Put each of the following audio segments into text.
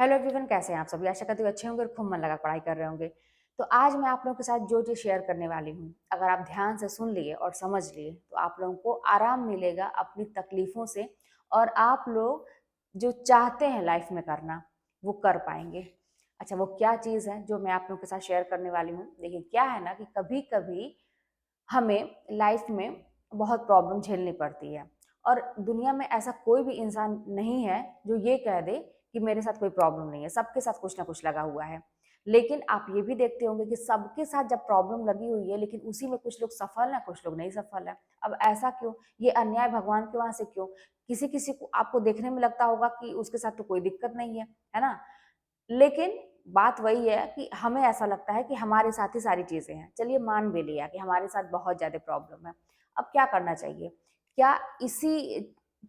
Hello everyone, कैसे हैं आप सभी। आशा करती हूँ अच्छे होंगे और खूब मन लगा पढ़ाई कर रहे होंगे। तो आज मैं आप लोगों के साथ जो चीज़ शेयर करने वाली हूँ, अगर आप ध्यान से सुन लिए और समझ लिए तो आप लोगों को आराम मिलेगा अपनी तकलीफ़ों से, और आप लोग जो चाहते हैं लाइफ में करना वो कर पाएंगे। अच्छा, वो क्या चीज़ है जो मैं आप लोगों के साथ शेयर करने वाली हूँ? देखिए, क्या है ना कि कभी कभी हमें लाइफ में बहुत प्रॉब्लम झेलनी पड़ती है, और दुनिया में ऐसा कोई भी इंसान नहीं है जो ये कह दे कि मेरे साथ कोई प्रॉब्लम नहीं है। सबके साथ कुछ ना कुछ लगा हुआ है। लेकिन आप ये भी देखते होंगे कि सबके साथ जब प्रॉब्लम लगी हुई है, लेकिन उसी में कुछ लोग सफल हैं, कुछ लोग नहीं सफल हैं। अब ऐसा क्यों? ये अन्याय भगवान के वहां से क्यों? किसी किसी को आपको देखने में लगता होगा कि उसके साथ तो कोई दिक्कत नहीं है ना? लेकिन बात वही है कि हमें ऐसा लगता है कि हमारे साथ ही सारी चीजें हैं। चलिए, मान भी लिया कि हमारे साथ बहुत ज्यादा प्रॉब्लम है। अब क्या करना चाहिए? क्या इसी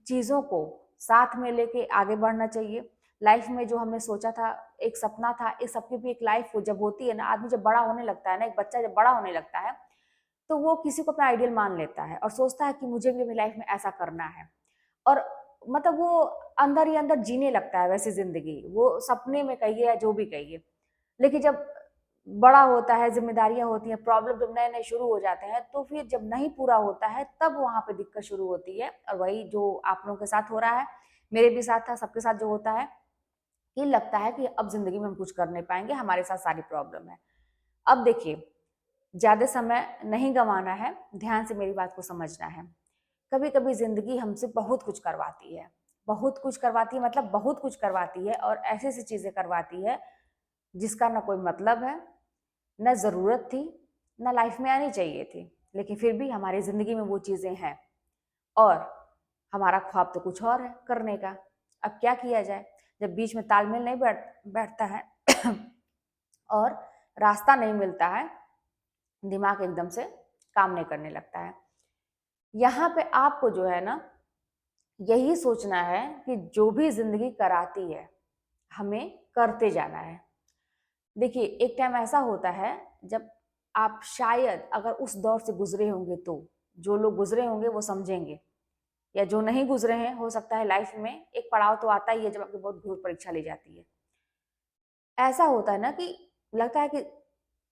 चीजों को साथ में लेके आगे बढ़ना चाहिए? लाइफ में जो हमने सोचा था, एक सपना था, इस सबकी भी एक लाइफ जब होती है ना, आदमी जब बड़ा होने लगता है ना, एक बच्चा जब बड़ा होने लगता है तो वो किसी को अपना आइडियल मान लेता है और सोचता है कि मुझे भी अपनी लाइफ में ऐसा करना है। और मतलब वो अंदर ही अंदर जीने लगता है वैसी जिंदगी, वो सपने में कहिए या जो भी कहिए। लेकिन जब बड़ा होता है, जिम्मेदारियां होती हैं, प्रॉब्लम जब नए नए शुरू हो जाते हैं, तो फिर जब नहीं पूरा होता है तब वहां पे दिक्कत शुरू होती है। और वही जो आप लोगों के साथ हो रहा है, मेरे भी साथ था, सबके साथ जो होता है कि लगता है कि अब जिंदगी में हम कुछ कर नहीं पाएंगे, हमारे साथ सारी प्रॉब्लम है। अब देखिए, ज्यादा समय नहीं गंवाना है, ध्यान से मेरी बात को समझना है। कभी कभी जिंदगी हमसे बहुत कुछ करवाती है। बहुत कुछ करवाती है मतलब बहुत कुछ करवाती है, और ऐसी ऐसी चीजें करवाती है जिसका ना कोई मतलब है, ना जरूरत थी, ना लाइफ में आनी चाहिए थी। लेकिन फिर भी हमारी जिंदगी में वो चीजें हैं, और हमारा ख्वाब तो कुछ और है करने का। अब क्या किया जाए? जब बीच में तालमेल नहीं बैठता है और रास्ता नहीं मिलता है, दिमाग एकदम से काम नहीं करने लगता है। यहाँ पे आपको जो है ना, यही सोचना है कि जो भी जिंदगी कराती है, हमें करते जाना है। देखिए, एक टाइम ऐसा होता है जब आप शायद अगर उस दौर से गुजरे होंगे, तो जो लोग गुजरे होंगे वो समझेंगे, या जो नहीं गुजरे हैं, हो सकता है लाइफ में एक पड़ाव तो आता ही है जब आपकी बहुत घोर परीक्षा ली जाती है। ऐसा होता है ना कि लगता है कि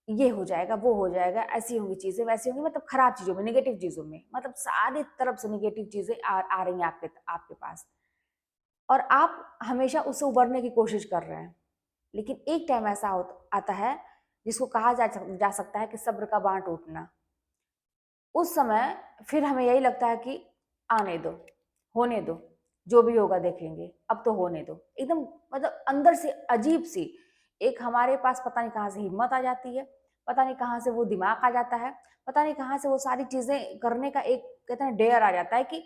ये हो जाएगा, वो हो जाएगा, ऐसी होंगी चीजें, वैसी होंगी, मतलब खराब चीजों में, नेगेटिव चीजों में, मतलब सारी तरफ से नेगेटिव चीजें आ रही हैं आपके आपके पास, और आप हमेशा उससे उबरने की कोशिश कर रहे हैं। लेकिन एक टाइम ऐसा आता है जिसको कहा जा सकता है कि सब्र का बांध टूटना। उस समय फिर हमें यही लगता है कि आने दो, होने दो, जो भी होगा देखेंगे, अब तो होने दो। एकदम मतलब अंदर से अजीब सी एक हमारे पास पता नहीं कहाँ से हिम्मत आ जाती है, पता नहीं कहाँ से वो दिमाग आ जाता है, पता नहीं कहाँ से वो सारी चीजें करने का एक कहते हैं डेयर आ जाता है कि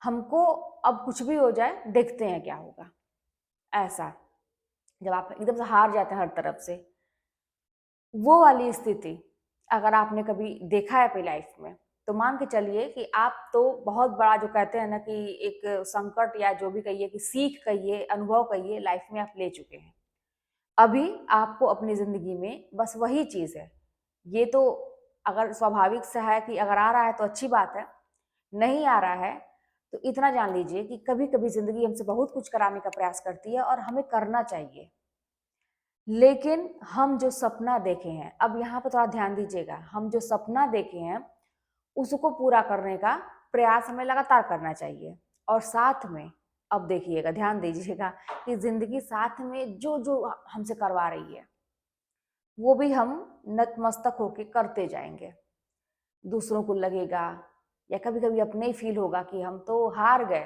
हमको अब कुछ भी हो जाए, देखते हैं क्या होगा। ऐसा जब आप एकदम से हार जाते हैं हर तरफ से, वो वाली स्थिति अगर आपने कभी देखा है अपनी लाइफ में, तो मान के चलिए कि आप तो बहुत बड़ा जो कहते हैं ना कि एक संकट, या जो भी कहिए कि सीख कहिए, अनुभव कहिए, लाइफ में आप ले चुके हैं। अभी आपको अपनी जिंदगी में बस वही चीज है। ये तो अगर स्वाभाविक सा है कि अगर आ रहा है तो अच्छी बात है, नहीं आ रहा है तो इतना जान लीजिए कि कभी कभी जिंदगी हमसे बहुत कुछ कराने का प्रयास करती है, और हमें करना चाहिए। लेकिन हम जो सपना देखे हैं, अब यहाँ पर थोड़ा ध्यान दीजिएगा, हम जो सपना देखे हैं उसको पूरा करने का प्रयास हमें लगातार करना चाहिए। और साथ में, अब देखिएगा, ध्यान दीजिएगा कि जिंदगी साथ में जो जो हमसे करवा रही है वो भी हम नतमस्तक होके करते जाएंगे। दूसरों को लगेगा, या कभी कभी अपने ही फील होगा कि हम तो हार गए,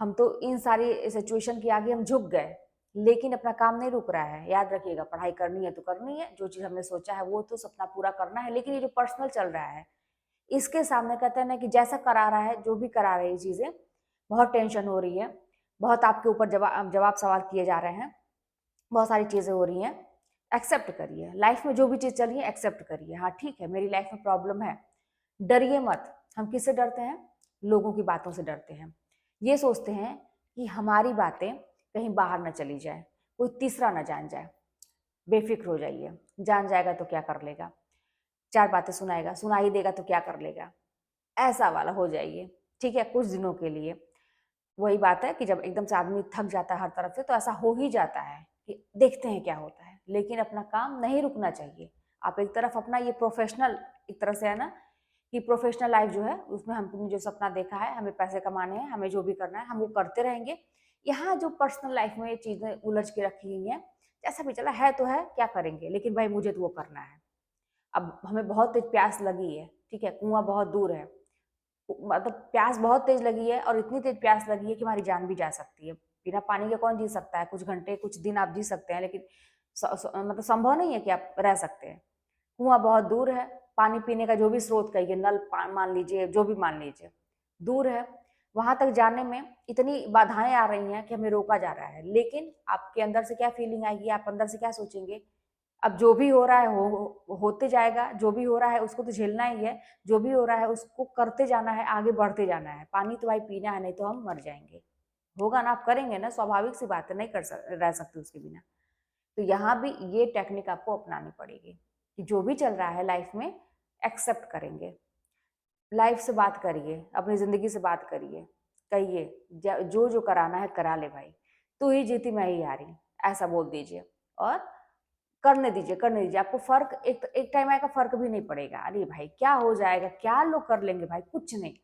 हम तो इन सारी सिचुएशन के आगे हम झुक गए। लेकिन अपना काम नहीं रुक रहा है। याद रखिएगा, पढ़ाई करनी है तो करनी है, जो चीज हमने सोचा है वो तो सपना पूरा करना है। लेकिन ये जो पर्सनल चल रहा है, इसके सामने कहते हैं ना कि जैसा करा रहा है, जो भी करा रही है चीजें, बहुत टेंशन हो रही है, बहुत आपके ऊपर जवाब जवाब सवाल किए जा रहे हैं, बहुत सारी चीजें हो रही हैं। एक्सेप्ट करिए, लाइफ में जो भी चीज चल रही है एक्सेप्ट करिए। हाँ ठीक है, मेरी लाइफ में प्रॉब्लम है, डरिए मत। हम किससे डरते हैं? लोगों की बातों से डरते हैं। ये सोचते हैं कि हमारी बातें कहीं बाहर ना चली जाए, कोई तीसरा ना जान जाए। बेफिक्र हो जाइए, जान जाएगा तो क्या कर लेगा, चार बातें सुनाएगा, सुना ही देगा तो क्या कर लेगा, ऐसा वाला हो जाइए। ठीक है, कुछ दिनों के लिए। वही बात है कि जब एकदम से आदमी थक जाता है हर तरफ से, तो ऐसा हो ही जाता है कि देखते हैं क्या होता है। लेकिन अपना काम नहीं रुकना चाहिए। आप एक तरफ अपना ये प्रोफेशनल, एक तरह से है ना कि प्रोफेशनल लाइफ जो है उसमें हमने जो सपना देखा है, हमें पैसे कमाने हैं, हमें जो भी करना है हम वो करते रहेंगे। यहाँ जो पर्सनल लाइफ में ये चीजें उलझ के रखी हुई हैं, जैसा भी चला है तो है, क्या करेंगे, लेकिन भाई मुझे तो वो करना है। अब हमें बहुत तेज प्यास लगी है, ठीक है, कुआं बहुत दूर है, मतलब प्यास बहुत तेज लगी है और इतनी तेज प्यास लगी है कि हमारी जान भी जा सकती है। बिना पानी के कौन जी सकता है? कुछ घंटे कुछ दिन आप जी सकते हैं, लेकिन मतलब संभव नहीं है कि आप रह सकते हैं। कुआं बहुत दूर है, पानी पीने का जो भी स्रोत कहिए, नल मान लीजिए, जो भी मान लीजिए, दूर है। वहां तक जाने में इतनी बाधाएं आ रही हैं कि हमें रोका जा रहा है। लेकिन आपके अंदर से क्या फीलिंग आएगी, आप अंदर से क्या सोचेंगे? अब जो भी हो रहा है होते जाएगा, जो भी हो रहा है उसको तो झेलना ही है, जो भी हो रहा है उसको करते जाना है, आगे बढ़ते जाना है। पानी तो भाई पीना है, नहीं तो हम मर जाएंगे। होगा ना, आप करेंगे ना, स्वाभाविक सी बात है, नहीं रह सकते उसके बिना। तो यहाँ भी ये टेक्निक आपको अपनानी पड़ेगी कि जो भी चल रहा है लाइफ में एक्सेप्ट करेंगे। लाइफ से बात करिए, अपनी जिंदगी से बात करिए, कहिए जो जो कराना है करा ले भाई, तू ही जीती मैं ही हारी, ऐसा बोल दीजिए और करने दीजिए, करने दीजिए। आपको फर्क एक टाइम आएगा, फर्क भी नहीं पड़ेगा, अरे भाई क्या हो जाएगा, क्या लोग कर लेंगे, भाई कुछ नहीं।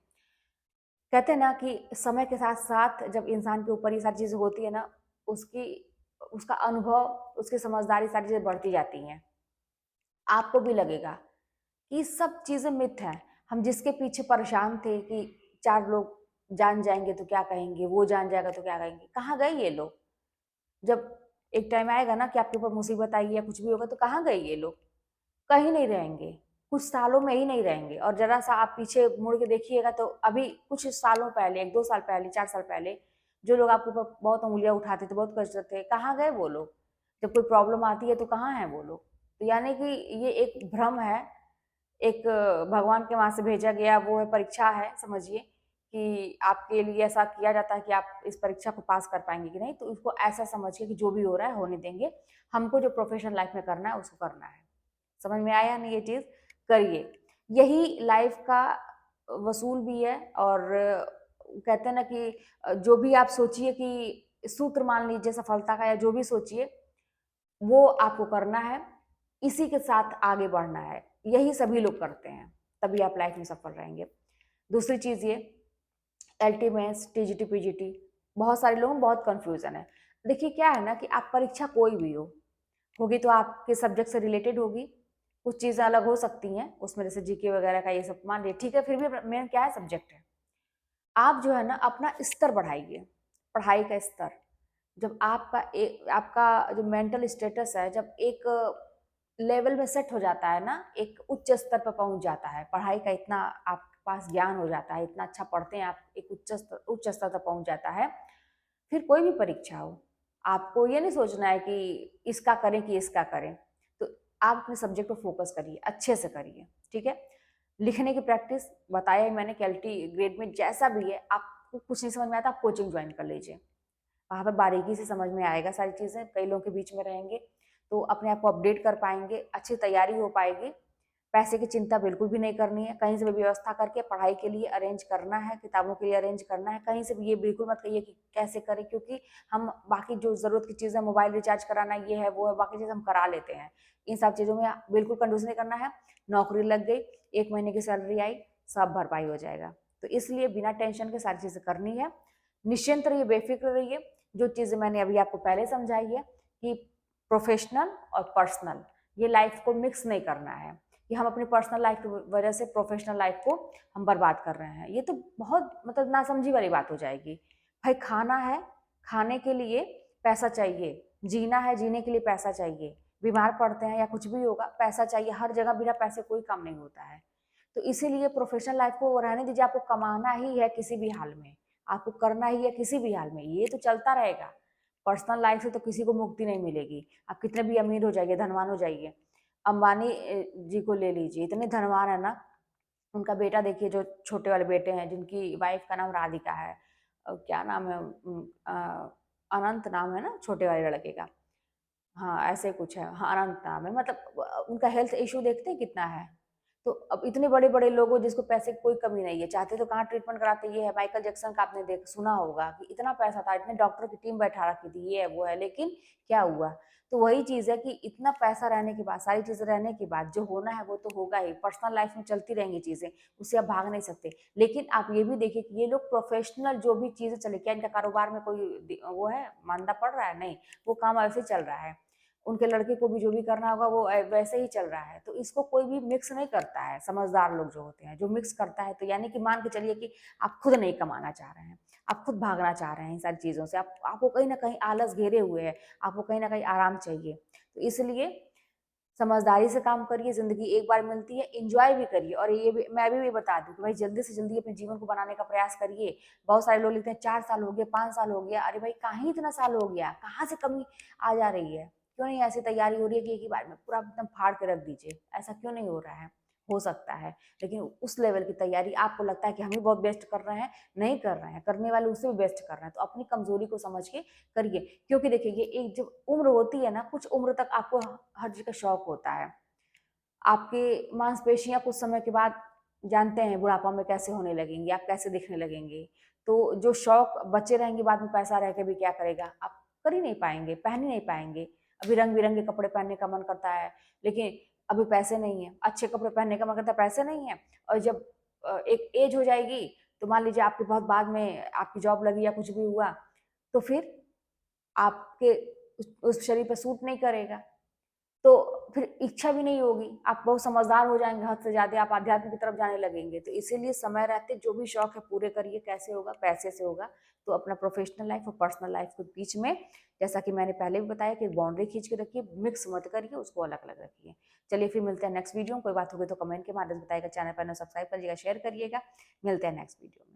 कहते हैं ना कि समय के साथ साथ जब इंसान के ऊपर ये सारी चीजें होती है ना, उसकी उसका अनुभव, उसकी समझदारी, सारी चीजें बढ़ती जाती हैं। आपको भी लगेगा कि सब चीजें मिथ है। हम जिसके पीछे परेशान थे कि चार लोग जान जाएंगे तो क्या कहेंगे, वो जान जाएगा तो क्या कहेंगे, कहाँ गए ये लोग? जब एक टाइम आएगा ना कि आपके ऊपर मुसीबत आई या कुछ भी होगा, तो कहाँ गए ये लोग? कहीं नहीं रहेंगे, कुछ सालों में ही नहीं रहेंगे। और जरा सा आप पीछे मुड़ के देखिएगा तो अभी कुछ सालों पहले, 1-2 साल पहले, 4 साल पहले, जो लोग आपके ऊपर बहुत उंगलियां उठाते थे, बहुत कष्ट थे, कहाँ गए वो लोग? जब कोई प्रॉब्लम आती है तो कहाँ है वो लोग? तो यानी कि ये एक भ्रम है, एक भगवान के वहां से भेजा गया वो है, परीक्षा है, समझिए कि आपके लिए ऐसा किया जाता है कि आप इस परीक्षा को पास कर पाएंगे कि नहीं। तो इसको ऐसा समझिए कि जो भी हो रहा है होने देंगे, हमको जो प्रोफेशनल लाइफ में करना है उसको करना है। समझ में आया नहीं ये चीज? करिए, यही लाइफ का वसूल भी है। और कहते हैं ना कि जो भी आप सोचिए कि सूत्र मान लीजिए सफलता का, या जो भी सोचिए वो आपको करना है, इसी के साथ आगे बढ़ना है। यही सभी लोग करते हैं, तभी आप लाइफ में सफल रहेंगे। दूसरी चीज ये, एलटीमेस, टीजीटी, पीजीटी, बहुत सारे लोगों में बहुत कंफ्यूजन है। देखिए क्या है ना कि आप परीक्षा कोई भी हो, होगी तो आपके सब्जेक्ट से रिलेटेड होगी, कुछ चीजें अलग हो सकती हैं उसमें, जैसे जीके वगैरह का ये सब मान लिया, ठीक है, फिर भी मेन क्या है, सब्जेक्ट है। आप जो है ना अपना स्तर बढ़ाइए, पढ़ाई का स्तर। जब आपका जो मेंटल स्टेटस है, जब एक लेवल में सेट हो जाता है ना, एक उच्च स्तर पर पहुंच जाता है, पढ़ाई का इतना आपके पास ज्ञान हो जाता है, इतना अच्छा पढ़ते हैं आप, एक उच्च स्तर तक पहुंच जाता है, फिर कोई भी परीक्षा हो, आपको ये नहीं सोचना है कि इसका करें कि इसका करें। तो आप अपने सब्जेक्ट पर फोकस करिए, अच्छे से करिए, ठीक है। लिखने की प्रैक्टिस बताया ही मैंने, क्वालिटी ग्रेड में जैसा भी है, आपको कुछ नहीं समझ में आता, आप कोचिंग ज्वाइन कर लीजिए, वहाँ पे बारीकी से समझ में आएगा सारी चीज़ें, कई लोगों के बीच में रहेंगे तो अपने आप को अपडेट कर पाएंगे, अच्छी तैयारी हो पाएगी। पैसे की चिंता बिल्कुल भी नहीं करनी है, कहीं से भी व्यवस्था करके पढ़ाई के लिए अरेंज करना है, किताबों के लिए अरेंज करना है। कहीं से भी ये बिल्कुल मत कहिए कि कैसे करें, क्योंकि हम बाकी जो ज़रूरत की चीज़ें, मोबाइल रिचार्ज कराना, ये है वो है, बाकी चीज़ हम करा लेते हैं। इन सब चीज़ों में बिल्कुल कंजूस नहीं करना है। नौकरी लग गई, 1 महीने की सैलरी आई, सब भरपाई हो जाएगा। तो इसलिए बिना टेंशन के सारी चीज़ें करनी है। निश्चिंत रहिए, बेफिक्र रहिए। जो चीज़ें मैंने अभी आपको पहले समझाई है कि प्रोफेशनल और पर्सनल, ये लाइफ को मिक्स नहीं करना है कि हम अपनी पर्सनल लाइफ की वजह से प्रोफेशनल लाइफ को हम बर्बाद कर रहे हैं। ये तो बहुत मतलब नासमझी वाली बात हो जाएगी। भाई खाना है, खाने के लिए पैसा चाहिए, जीना है, जीने के लिए पैसा चाहिए, बीमार पड़ते हैं या कुछ भी होगा, पैसा चाहिए। हर जगह बिना पैसे कोई काम नहीं होता है। तो इसीलिए प्रोफेशनल लाइफ को रहने दीजिए, आपको कमाना ही है किसी भी हाल में, आपको करना ही है किसी भी हाल में, ये तो चलता रहेगा। पर्सनल लाइफ से तो किसी को मुक्ति नहीं मिलेगी, आप कितने भी अमीर हो जाइए, धनवान हो जाइए। अंबानी जी को ले लीजिए, इतने धनवान है ना, उनका बेटा देखिए, जो छोटे वाले बेटे हैं जिनकी वाइफ का नाम राधिका है, क्या नाम है, अनंत नाम है ना छोटे वाले लड़के का, हाँ ऐसे कुछ है, हाँ अनंत नाम है। मतलब उनका हेल्थ इशू देखते हैं कितना है, तो अब इतने बड़े-बड़े लोग हो जिसको पैसे की कोई कमी नहीं है, चाहते तो कहाँ ट्रीटमेंट कराते। ये है माइकल जैक्सन का आपने देख सुना होगा कि इतना पैसा था, इतने डॉक्टर की टीम बैठा रखी थी, ये है, वो है, लेकिन क्या हुआ? तो वही चीज़ है कि इतना पैसा रहने के बाद, सारी चीज़ें रहने के बाद जो होना है वो तो होगा ही, पर्सनल लाइफ में चलती रहेंगी चीज़ें, उससे आप भाग नहीं सकते। लेकिन आप ये भी देखिए कि ये लोग प्रोफेशनल जो भी चीज़ें चले, क्या इनका कारोबार में कोई वो है, मांदा पड़ रहा है? नहीं, वो काम ऐसे ही चल रहा है। उनके लड़के को भी जो भी करना होगा वो वैसे ही चल रहा है। तो इसको कोई भी मिक्स नहीं करता है, समझदार लोग जो होते हैं। जो मिक्स करता है तो यानी कि मान के चलिए कि आप खुद नहीं कमाना चाह रहे हैं, आप खुद भागना चाह रहे हैं इन सारी चीज़ों से, आप आपको कहीं न कहीं आलस घेरे हुए है, आपको कहीं न कहीं आराम चाहिए। तो इसलिए समझदारी से काम करिए, ज़िंदगी एक बार मिलती है, एन्जॉय भी करिए। और ये भी मैं भी बता दूँ कि भाई जल्दी से जल्दी अपने जीवन को बनाने का प्रयास करिए। बहुत सारे लोग लिखते हैं 4 साल हो गए, 5 साल हो गया, अरे भाई कहाँ ही इतना साल हो गया? कहाँ से कमी आ जा रही है? क्यों नहीं ऐसी तैयारी हो रही है कि एक ही बार में पूरा एकदम फाड़ के रख दीजिए? ऐसा क्यों नहीं हो रहा है? हो सकता है, लेकिन उस लेवल की तैयारी आपको लगता है कि हम ही बहुत बेस्ट कर रहे हैं, नहीं कर रहे हैं, करने वाले उससे भी बेस्ट कर रहे हैं। तो अपनी कमज़ोरी को समझ के करिए, क्योंकि देखिए ये एक जब उम्र होती है ना, कुछ उम्र तक आपको हर चीज़ का शौक होता है। आपकी मांसपेशियाँ कुछ समय के बाद जानते हैं बुढ़ापा में कैसे होने लगेंगी, आप कैसे दिखने लगेंगे। तो जो शौक बचे रहेंगे बाद में पैसा रह के भी क्या करेगा? आप कर ही नहीं पाएँगे, पहन ही नहीं पाएँगे। अभी रंग-बिरंगे कपड़े पहनने का मन करता है, लेकिन अभी पैसे नहीं हैं। अच्छे कपड़े पहनने का मन करता है, पैसे नहीं हैं। और जब एक एज हो जाएगी, तो मान लीजिए आपके बहुत बाद में आपकी जॉब लगी या कुछ भी हुआ, तो फिर आपके उस शरीर पे सूट नहीं करेगा। तो फिर इच्छा भी नहीं होगी, आप बहुत समझदार हो जाएँगे हद से ज़्यादा, आप आध्यात्म की तरफ जाने लगेंगे। तो इसीलिए समय रहते जो भी शौक है पूरे करिए, कैसे होगा? पैसे से होगा। तो अपना प्रोफ़ेशनल लाइफ़ और पर्सनल लाइफ़ के बीच में, जैसा कि मैंने पहले भी बताया कि एक बाउंड्री खींच के रखिए, मिक्स मत करिए, उसको अलग-अलग रखिए। चलिए फिर मिलते हैं नेक्स्ट वीडियो में, कोई बात होगी तो कमेंट के माध्यम से बताइएगा, चैनल पर नए सब्सक्राइब करिएगा, शेयर करिएगा। मिलते हैं नेक्स्ट वीडियो में।